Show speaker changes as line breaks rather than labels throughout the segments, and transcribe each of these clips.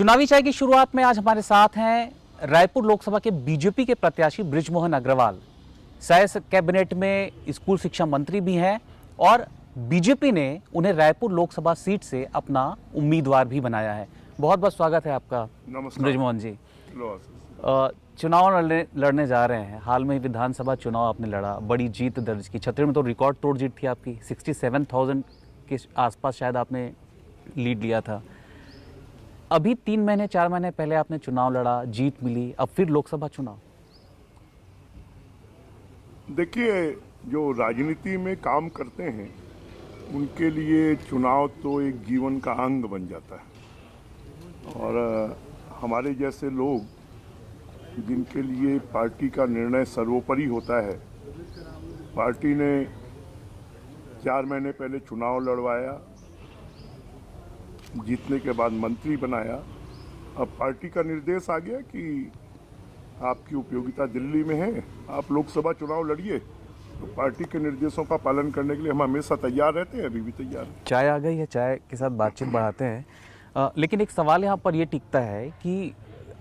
चुनावी चाय की शुरुआत में आज हमारे साथ हैं रायपुर लोकसभा के बीजेपी के प्रत्याशी बृजमोहन अग्रवाल। शायद कैबिनेट में स्कूल शिक्षा मंत्री भी हैं और बीजेपी ने उन्हें रायपुर लोकसभा सीट से अपना उम्मीदवार भी बनाया है। बहुत बहुत स्वागत है आपका।
नमस्कार
बृजमोहन जी। चुनाव लड़ने जा रहे हैं। हाल में ही विधानसभा चुनाव आपने लड़ा, बड़ी जीत दर्ज की। छत्तीसगढ़ में तो रिकॉर्ड तोड़ जीत थी आपकी, 67,000 के आसपास शायद आपने लीड लिया था। अभी 3 महीने 4 महीने पहले आपने चुनाव लड़ा, जीत मिली, अब फिर लोकसभा चुनाव।
देखिए, जो राजनीति में काम करते हैं उनके लिए चुनाव तो एक जीवन का अंग बन जाता है और हमारे जैसे लोग जिनके लिए पार्टी का निर्णय सर्वोपरि होता है, पार्टी ने 4 महीने पहले चुनाव लड़वाया, जीतने के बाद मंत्री बनाया। अब पार्टी का निर्देश आ गया कि आपकी उपयोगिता दिल्ली में है, आप लोकसभा चुनाव लड़िए। तो पार्टी के निर्देशों का पालन करने के लिए हम हमेशा तैयार रहते हैं, अभी भी तैयार हैं।
चाय आ गई है, चाय के साथ बातचीत बढ़ाते हैं। लेकिन एक सवाल यहाँ पर ये टिकता है कि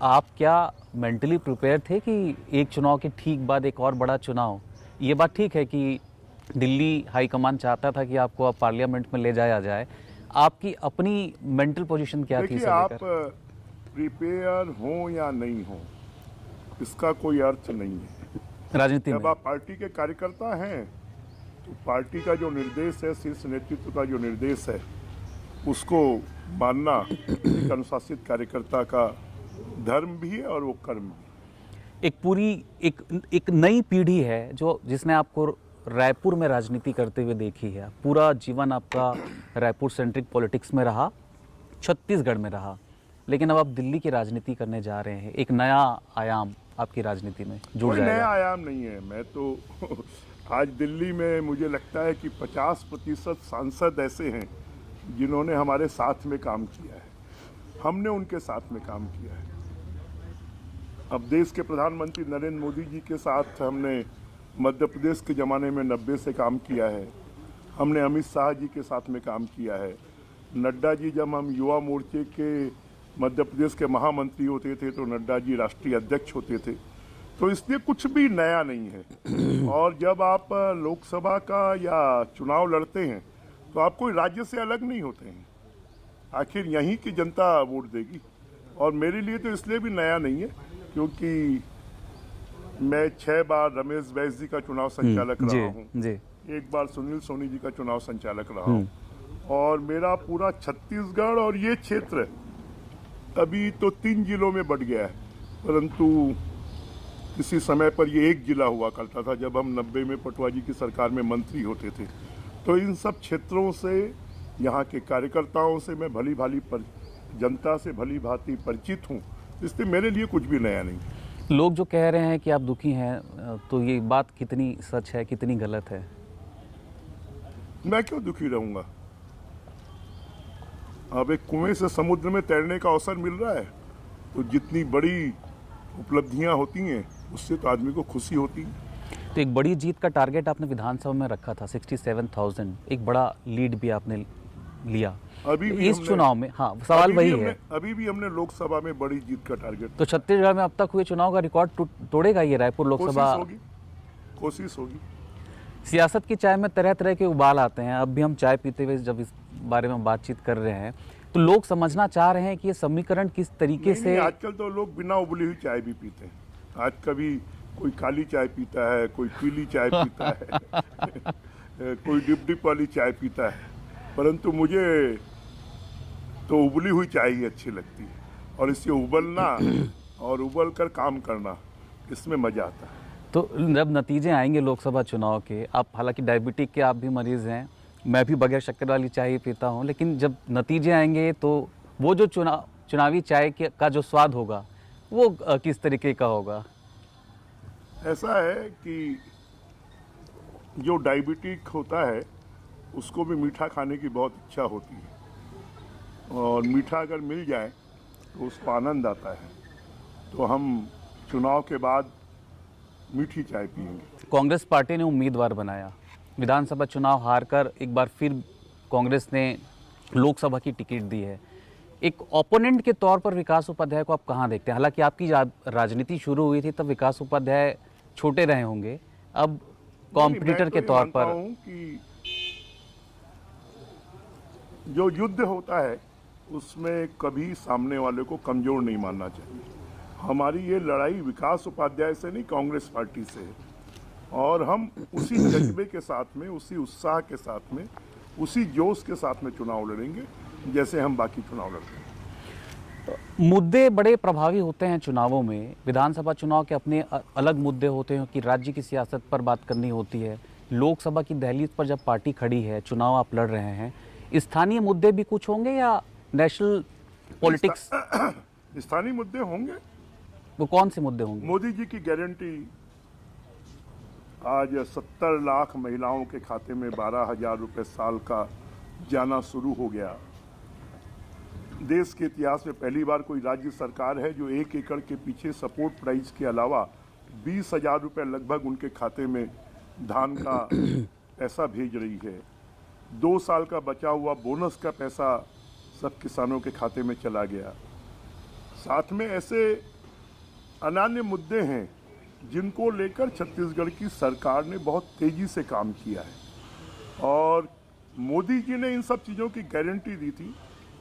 आप क्या मेंटली प्रिपेयर थे कि एक चुनाव के ठीक बाद एक और बड़ा चुनाव? ये बात ठीक है कि दिल्ली हाईकमान चाहता था कि आपको अब पार्लियामेंट में ले जाया जाए, आपकी अपनी मेंटल पोजीशन क्या थी?
देखिए, आप प्रिपेयर हो या नहीं हो इसका कोई अर्थ नहीं है
राजनीति में।
जब आप पार्टी के कार्यकर्ता हैं तो पार्टी का जो निर्देश है, शीर्ष नेतृत्व का जो निर्देश है, उसको मानना एक अनुशासित कार्यकर्ता का धर्म भी है और वो कर्म भी।
एक पूरी एक नई पीढ़ी है जो जिसने आपको रायपुर में राजनीति करते हुए देखी है। पूरा जीवन आपका रायपुर सेंट्रिक पॉलिटिक्स में रहा, छत्तीसगढ़ में रहा, लेकिन अब आप दिल्ली की राजनीति करने जा रहे हैं। एक नया आयाम आपकी राजनीति में जुड़ जाएगा।
नया आयाम नहीं है। मैं तो आज दिल्ली में मुझे लगता है कि 50% सांसद ऐसे हैं जिन्होंने हमारे साथ में काम किया है, हमने उनके साथ में काम किया है। अब देश के प्रधानमंत्री नरेंद्र मोदी जी के साथ हमने मध्य प्रदेश के ज़माने में 90 से काम किया है, हमने अमित शाह जी के साथ में काम किया है। नड्डा जी, जब हम युवा मोर्चे के मध्य प्रदेश के महामंत्री होते थे तो नड्डा जी राष्ट्रीय अध्यक्ष होते थे। तो इसलिए कुछ भी नया नहीं है। और जब आप लोकसभा का या चुनाव लड़ते हैं तो आप कोई राज्य से अलग नहीं होते हैं, आखिर यहीं की जनता वोट देगी। और मेरे लिए तो इसलिए भी नया नहीं है क्योंकि मैं 6 बार रमेश बैस जी का चुनाव संचालक रहा हूँ, एक बार सुनील सोनी जी का चुनाव संचालक रहा हूँ, और मेरा पूरा छत्तीसगढ़ और ये क्षेत्र अभी तो 3 जिलों में बढ़ गया है, परंतु किसी समय पर ये एक जिला हुआ करता था जब हम 90 में पटवा जी की सरकार में मंत्री होते थे। तो इन सब क्षेत्रों से, यहाँ के कार्यकर्ताओं से मैं भली भांति जनता से भली भांति परिचित हूँ, इसलिए मेरे लिए कुछ भी नया नहीं।
लोग जो कह रहे हैं कि आप दुखी हैं, तो ये बात कितनी सच है, कितनी गलत है?
मैं क्यों दुखी रहूंगा? अब एक कुएं से समुद्र में तैरने का अवसर मिल रहा है तो जितनी बड़ी उपलब्धियां होती हैं उससे तो आदमी को खुशी होती है।
तो एक बड़ी जीत का टारगेट आपने विधानसभा में रखा था, 67,000, एक बड़ा लीड भी आपने लिया
अभी भी
इस चुनाव में। हाँ, सवाल वही है।
अभी भी हमने लोकसभा में बड़ी जीत का टारगेट।
तो छत्तीसगढ़ में अब तक हुए चुनाव का रिकॉर्ड तोड़ेगा ये रायपुर लोकसभा?
कोशिश होगी।
सियासत की चाय में तरह तरह के उबाल आते हैं। अब भी हम चाय पीते हुए जब इस बारे में बातचीत कर रहे हैं तो लोग समझना चाह रहे हैं कि ये समीकरण किस तरीके से।
आजकल तो लोग बिना उबली हुई चाय भी पीते हैं। आज कभी कोई काली चाय पीता है, कोई पीली चाय पीता है कोई डिप डिप वाली चाय पीता है, परंतु मुझे तो उबली हुई चाय ही अच्छी लगती है। और इससे उबलना और उबल कर काम करना, इसमें मजा आता है।
तो जब नतीजे आएंगे लोकसभा चुनाव के, आप हालांकि डायबिटिक के आप भी मरीज हैं, मैं भी बगैर शक्कर वाली चाय ही पीता हूं, लेकिन जब नतीजे आएंगे तो वो जो चुनावी चाय का जो स्वाद होगा वो किस तरीके का होगा?
ऐसा है कि जो डायबिटिक होता है उसको भी मीठा खाने की बहुत इच्छा होती है, और मीठा अगर मिल जाए तो उसको आनंद आता है। तो हम चुनाव के बाद मीठी चाय पिएंगे।
कांग्रेस पार्टी ने उम्मीदवार बनाया, विधानसभा चुनाव हारकर एक बार फिर कांग्रेस ने लोकसभा की टिकट दी है। एक ओपोनेंट के तौर पर विकास उपाध्याय को आप कहाँ देखते हैं? हालांकि आपकी राजनीति शुरू हुई थी तब विकास उपाध्याय छोटे रहे होंगे, अब कॉम्पिटिटर के तौर पर।
कि जो युद्ध होता है उसमें कभी सामने वाले को कमजोर नहीं मानना चाहिए। हमारी ये लड़ाई विकास उपाध्याय से नहीं, कांग्रेस पार्टी से है, और हम उसी जज्बे के साथ में, उसी उत्साह के साथ में, उसी जोश के साथ में चुनाव लड़ेंगे जैसे हम बाकी चुनाव लड़ते हैं।
मुद्दे बड़े प्रभावी होते हैं चुनावों में। विधानसभा चुनाव के अपने अलग मुद्दे होते हैं कि राज्य की सियासत पर बात करनी होती है। लोकसभा की दहलीज पर जब पार्टी खड़ी है, चुनाव आप लड़ रहे हैं, स्थानीय मुद्दे भी कुछ होंगे या नेशनल पॉलिटिक्स?
स्थानीय मुद्दे होंगे।
वो कौन से मुद्दे होंगे?
मोदी जी की गारंटी, आज 70 लाख महिलाओं के खाते में 12,000 रुपए साल का जाना शुरू हो गया। देश के इतिहास में पहली बार कोई राज्य सरकार है जो 1 एकड़ के पीछे सपोर्ट प्राइस के अलावा 20,000 रुपए लगभग उनके खाते में धान का पैसा भेज रही है। 2 साल का बचा हुआ बोनस का पैसा सब किसानों के खाते में चला गया। साथ में ऐसे अनन्य मुद्दे हैं जिनको लेकर छत्तीसगढ़ की सरकार ने बहुत तेजी से काम किया है, और मोदी जी ने इन सब चीज़ों की गारंटी दी थी।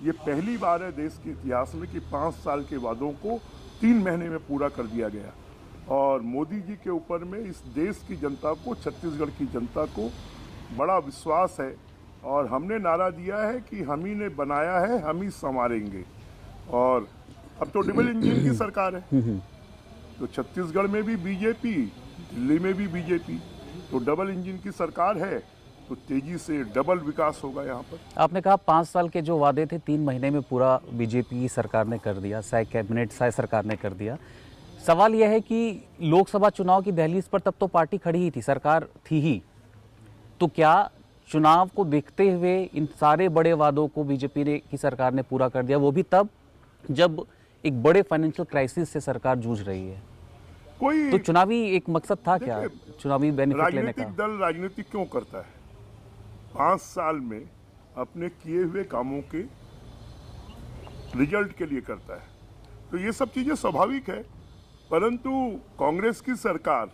ये पहली बार है देश के इतिहास में कि 5 साल के वादों को 3 महीने में पूरा कर दिया गया, और मोदी जी के ऊपर में इस देश की जनता को, छत्तीसगढ़ की जनता को बड़ा विश्वास है। और हमने नारा दिया है कि हम ही ने बनाया है, हम ही संवारेंगे। और अब तो डबल इंजन की सरकार है, तो छत्तीसगढ़ में भी बीजेपी, दिल्ली में भी बीजेपी, तो डबल इंजन की सरकार है, तो तेजी से डबल विकास होगा यहाँ पर।
आपने कहा 5 साल के जो वादे थे 3 महीने में पूरा बीजेपी सरकार ने कर दिया, साय कैबिनेट, साय सरकार ने कर दिया। सवाल यह है कि लोकसभा चुनाव की दहलीज पर तब तो पार्टी खड़ी ही थी, सरकार थी ही, तो क्या चुनाव को देखते हुए इन सारे बड़े वादों को बीजेपी की सरकार ने पूरा कर दिया, वो भी तब जब एक बड़े फाइनेंशियल क्राइसिस से सरकार जूझ रही है? तो चुनावी एक मकसद था क्या, चुनावी बेनिफिट लेने का?
राजनीतिक दल राजनीति क्यों करता है? 5 साल में अपने किए हुए कामों के रिजल्ट के लिए करता है, तो ये सब चीजें स्वाभाविक है। परंतु कांग्रेस की सरकार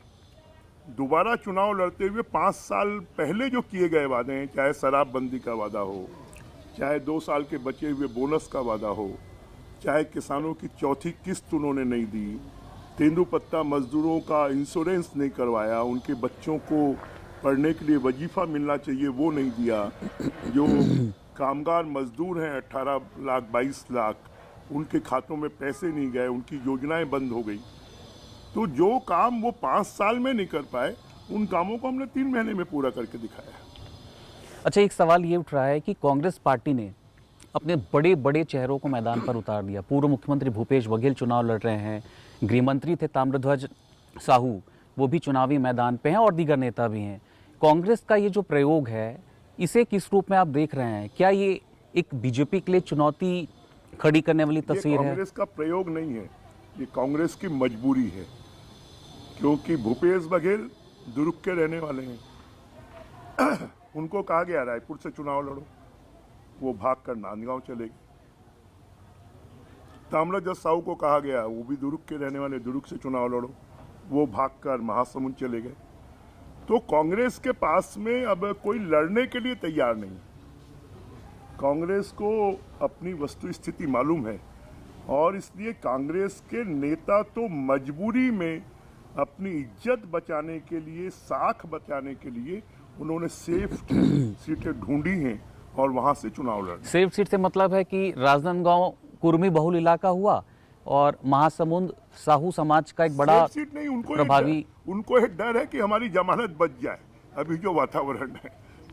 दोबारा चुनाव लड़ते हुए 5 साल पहले जो किए गए वादे हैं, चाहे शराबबंदी का वादा हो, चाहे 2 साल के बचे हुए बोनस का वादा हो, चाहे किसानों की चौथी किस्त उन्होंने नहीं दी, तेंदुपत्ता मजदूरों का इंश्योरेंस नहीं करवाया, उनके बच्चों को पढ़ने के लिए वजीफा मिलना चाहिए वो नहीं दिया, जो कामगार मजदूर हैं 18 लाख 22 लाख, उनके खातों में पैसे नहीं गए, उनकी योजनाएं बंद हो गई। तो जो काम वो 5 साल में नहीं कर पाए, उन कामों को हमने 3 महीने में पूरा करके दिखाया।
अच्छा, एक सवाल ये उठ रहा है कि कांग्रेस पार्टी ने अपने बड़े बड़े चेहरों को मैदान पर उतार दिया। पूर्व मुख्यमंत्री भूपेश बघेल चुनाव लड़ रहे हैं, गृहमंत्री थे ताम्रध्वज साहू, वो भी चुनावी मैदान पे हैं, और दीगर नेता भी हैं। कांग्रेस का ये जो प्रयोग है, इसे किस रूप में आप देख रहे हैं? क्या ये एक बीजेपी के लिए चुनौती खड़ी करने वाली तस्वीर है?
कांग्रेस का प्रयोग नहीं है, ये कांग्रेस की मजबूरी है, क्योंकि भूपेश बघेल दुर्ग के रहने वाले हैं। उनको कहा गया रायपुर से चुनाव लड़ो, वो भागकर नांदगांव चले गए। ताम्रध्वज साहू को कहा गया, वो भी दुर्ग के रहने वाले, दुर्ग से चुनाव लड़ो, वो भागकर महासमुंद चले गए। तो कांग्रेस के पास में अब कोई लड़ने के लिए तैयार नहीं। कांग्रेस को अपनी वस्तु स्थिति मालूम है, और इसलिए कांग्रेस के नेता तो मजबूरी में अपनी इज्जत बचाने के लिए, साख बचाने के लिए उन्होंने सेफ सीटें ढूंढी हैं और वहां से चुनाव लड़।
सेफ सीट से मतलब है कि राजनांदगांव कुर्मी बहुल इलाका हुआ, और महासमुंद साहू समाज का एक बड़ा
सीट नहीं, उनको एक डर है कि हमारी जमानत बच जाए। अभी जो वातावरण है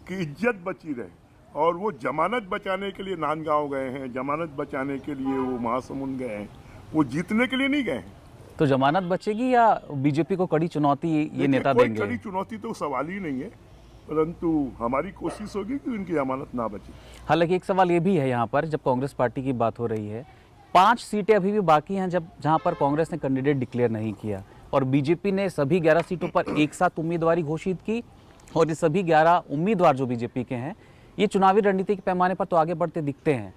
कि इज्जत बची रहे, और वो जमानत बचाने के लिए नांदगांव गए हैं, जमानत बचाने के लिए वो महासमुंद गए हैं, वो जीतने के लिए नहीं गए हैं।
तो जमानत बचेगी या बीजेपी को कड़ी चुनौती ये नेता देंगे?
कड़ी चुनौती तो सवाल ही नहीं है, परंतु हमारी कोशिश होगी कि उनकी जमानत ना बचे।
हालांकि एक सवाल ये भी है यहाँ पर, जब कांग्रेस पार्टी की बात हो रही है, 5 सीटें अभी भी बाकी हैं जहाँ पर कांग्रेस ने कैंडिडेट डिक्लेयर नहीं किया, और बीजेपी ने सभी 11 सीटों पर एक साथ उम्मीदवारी घोषित की, और ये सभी 11 उम्मीदवार जो बीजेपी के हैं, ये चुनावी रणनीति के पैमाने पर तो आगे बढ़ते दिखते हैं।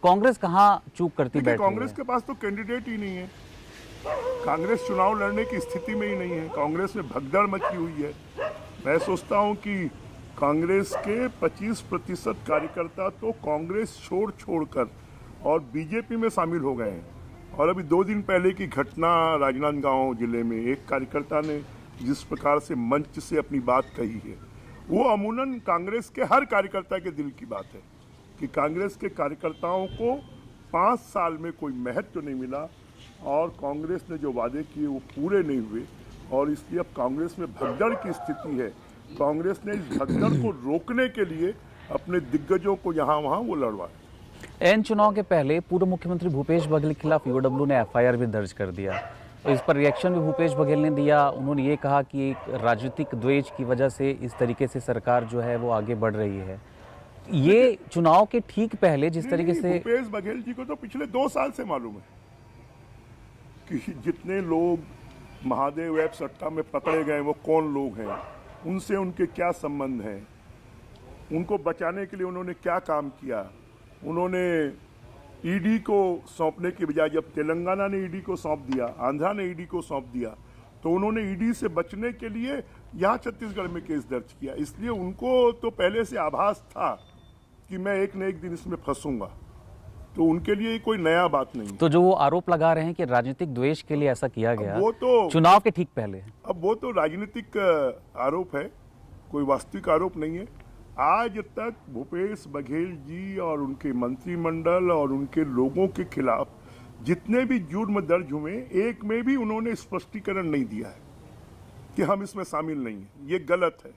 कांग्रेस कहाँ चूक करती
देखिए,
बैठ रही
कांग्रेस
है?
के पास तो कैंडिडेट ही नहीं है। कांग्रेस चुनाव लड़ने की स्थिति में ही नहीं है। कांग्रेस में भगदड़ मची हुई है। मैं सोचता हूं कि कांग्रेस के 25% कार्यकर्ता तो कांग्रेस छोड़कर और बीजेपी में शामिल हो गए हैं। और अभी 2 दिन पहले की घटना राजनांदगांव जिले में एक कार्यकर्ता ने जिस प्रकार से मंच से अपनी बात कही है, वो अमूमन कांग्रेस के हर कार्यकर्ता के दिल की बात है कि कांग्रेस के कार्यकर्ताओं को 5 साल में कोई महत्व नहीं मिला और कांग्रेस ने जो वादे किए वो पूरे नहीं हुए और इसलिए अब कांग्रेस में भगदड़ की स्थिति है। कांग्रेस ने इस भगदड़ को रोकने के लिए अपने दिग्गजों को यहाँ वहाँ वो लड़वाया।
एन चुनाव के पहले पूर्व मुख्यमंत्री भूपेश बघेल के खिलाफ ईओडब्ल्यू ने एफआईआर भी दर्ज कर दिया। इस पर रिएक्शन भी भूपेश बघेल ने दिया। उन्होंने ये कहा कि एक राजनीतिक द्वेष की वजह से इस तरीके से सरकार जो है वो आगे बढ़ रही है। ये चुनाव के ठीक पहले जिस तरीके से
भूपेश बघेल जी को तो पिछले 2 साल से मालूम है कि जितने लोग महादेव ऐप सट्टा में पकड़े गए वो कौन लोग हैं, उनसे उनके क्या संबंध हैं, उनको बचाने के लिए उन्होंने क्या काम किया। उन्होंने ईडी को सौंपने के बजाय जब तेलंगाना ने ईडी को सौंप दिया, आंध्रा ने ईडी को सौंप दिया, तो उन्होंने ईडी से बचने के लिए यहाँ छत्तीसगढ़ में केस दर्ज किया। इसलिए उनको तो पहले से आभास था कि मैं एक न एक दिन इसमें फंसूंगा, तो उनके लिए कोई नया बात नहीं।
तो जो वो आरोप लगा रहे हैं कि राजनीतिक द्वेष के लिए ऐसा किया गया,
वो तो
चुनाव के ठीक पहले,
अब वो तो राजनीतिक आरोप है, कोई वास्तविक आरोप नहीं है। आज तक भूपेश बघेल जी और उनके मंत्रिमंडल और उनके लोगों के खिलाफ जितने भी जुर्म दर्ज हुए, एक में भी उन्होंने स्पष्टीकरण नहीं दिया है कि हम इसमें शामिल नहीं हैं। ये गलत है,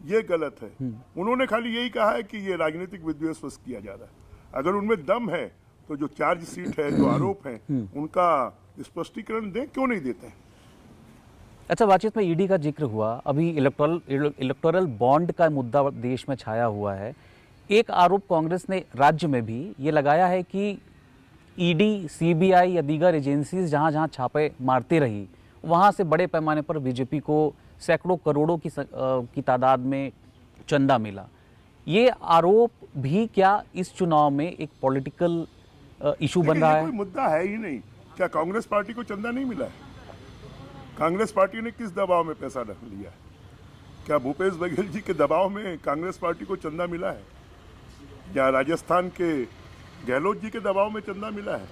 ये गलत है। उन्होंने खाली यही कहा है कि ये राजनीतिक विद्वेष किया जा रहा है। अगर उनमें दम है तो जो चार्जशीट है, जो आरोप है, उनका स्पष्टीकरण दें, क्यों नहीं देते हैं?
अच्छा, बातचीत में ईडी का जिक्र हुआ। अभी इलेक्टोरल बॉन्ड का मुद्दा देश में छाया हुआ है। एक आरोप कांग्रेस ने राज्य में भी ये लगाया है कि ईडी, सीबीआई या दीगर एजेंसीज जहां जहां छापे मारती रही, वहां से बड़े पैमाने पर बीजेपी को सैकड़ों करोड़ों की तादाद में चंदा मिला। ये आरोप भी क्या इस चुनाव में एक पॉलिटिकल इशू बन रहा है?
कोई मुद्दा है ही नहीं। क्या कांग्रेस पार्टी को चंदा नहीं मिला है? कांग्रेस पार्टी ने किस दबाव में पैसा रख लिया है? क्या भूपेश बघेल जी के दबाव में कांग्रेस पार्टी को चंदा मिला है? या राजस्थान के गहलोत जी के दबाव में चंदा मिला है?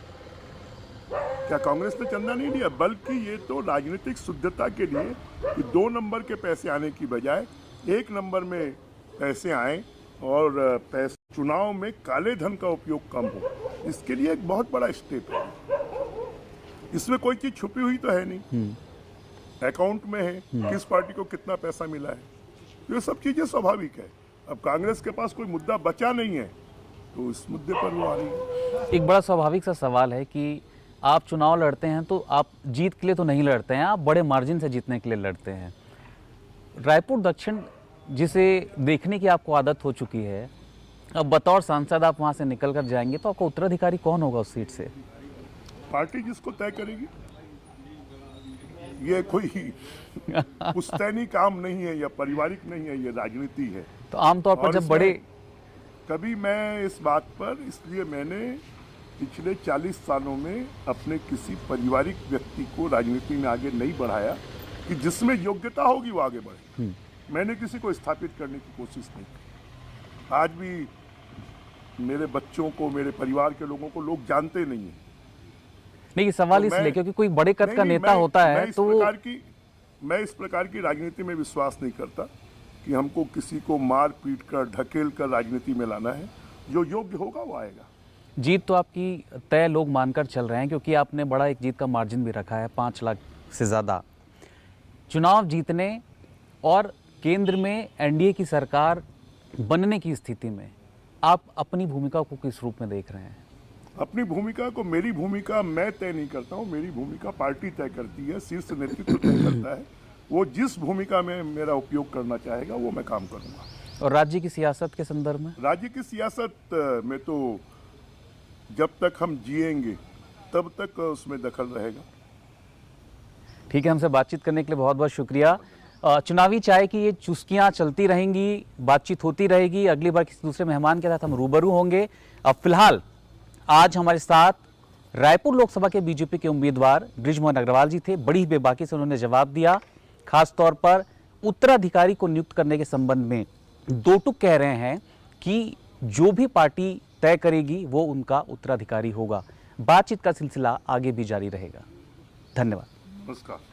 क्या कांग्रेस ने चंदा नहीं लिया? बल्कि ये तो राजनीतिक शुद्धता के लिए कि 2 नंबर के पैसे आने की बजाय 1 नंबर में पैसे आए और पैसे चुनाव में काले धन का उपयोग कम हो, इसके लिए एक बहुत बड़ा स्टेप है। इसमें कोई चीज छुपी हुई तो है नहीं, अकाउंट में है किस पार्टी को कितना पैसा मिला है। ये सब चीजें स्वाभाविक है। अब कांग्रेस के पास कोई मुद्दा बचा नहीं है तो इस मुद्दे पर वो आ रही है।
एक बड़ा स्वाभाविक सा सवाल है कि आप चुनाव लड़ते हैं तो आप जीत के लिए तो नहीं लड़ते हैं, आप बड़े मार्जिन से जीतने के लिए लड़ते हैं। रायपुर दक्षिण जिसे देखने की आपको आदत हो चुकी है, अब बतौर सांसद आप वहां से निकल कर जाएंगे तो आपका उत्तराधिकारी कौन होगा उस सीट से?
पार्टी जिसको तय करेगी। ये कोई पुश्तैनी काम नहीं है या पारिवारिक नहीं है, ये राजनीति है।
तो आमतौर पर जब बड़े
कभी मैं इस बात पर, इसलिए मैंने पिछले 40 सालों में अपने किसी पारिवारिक व्यक्ति को राजनीति में आगे नहीं बढ़ाया कि जिसमें योग्यता होगी वो आगे बढ़े। मैंने किसी को स्थापित करने की कोशिश नहीं की। आज भी मेरे बच्चों को, मेरे परिवार के लोगों को लोग जानते नहीं है।
नहीं, सवाल इसलिए क्योंकि कोई बड़े कद का नेता होता है तो
मैं इस प्रकार की राजनीति में विश्वास नहीं करता कि हमको किसी को मार पीट कर, ढकेल कर राजनीति में लाना है। जो योग्य होगा वो आएगा।
जीत तो आपकी तय लोग मानकर चल रहे हैं क्योंकि आपने बड़ा एक जीत का मार्जिन भी रखा है, 5 लाख से ज़्यादा। चुनाव जीतने और केंद्र में एनडीए की सरकार बनने की स्थिति में आप अपनी भूमिका को किस रूप में देख रहे हैं?
अपनी भूमिका को, मेरी भूमिका मैं तय नहीं करता हूँ, मेरी भूमिका पार्टी तय करती है, शीर्ष नेतृत्व तय करता है। वो जिस भूमिका में मेरा उपयोग करना चाहेगा वो मैं काम करूँगा।
और राज्य की सियासत के संदर्भ में?
राज्य की सियासत में तो जब तक हम जिएंगे तब तक उसमें दखल रहेगा।
ठीक है, हमसे बातचीत करने के लिए बहुत बहुत शुक्रिया। चुनावी चाय की ये चुस्कियाँ चलती रहेंगी, बातचीत होती रहेगी। अगली बार किसी दूसरे मेहमान के साथ हम रूबरू होंगे। अब फिलहाल आज हमारे साथ रायपुर लोकसभा के बीजेपी के उम्मीदवार बृजमोहन अग्रवाल जी थे। बड़ी ही बेबाकी से उन्होंने जवाब दिया, खास तौर पर उत्तराधिकारी को नियुक्त करने के संबंध में दो टूक कह रहे हैं कि जो भी पार्टी तय करेगी वो उनका उत्तराधिकारी होगा। बातचीत का सिलसिला आगे भी जारी रहेगा। धन्यवाद।
नमस्कार।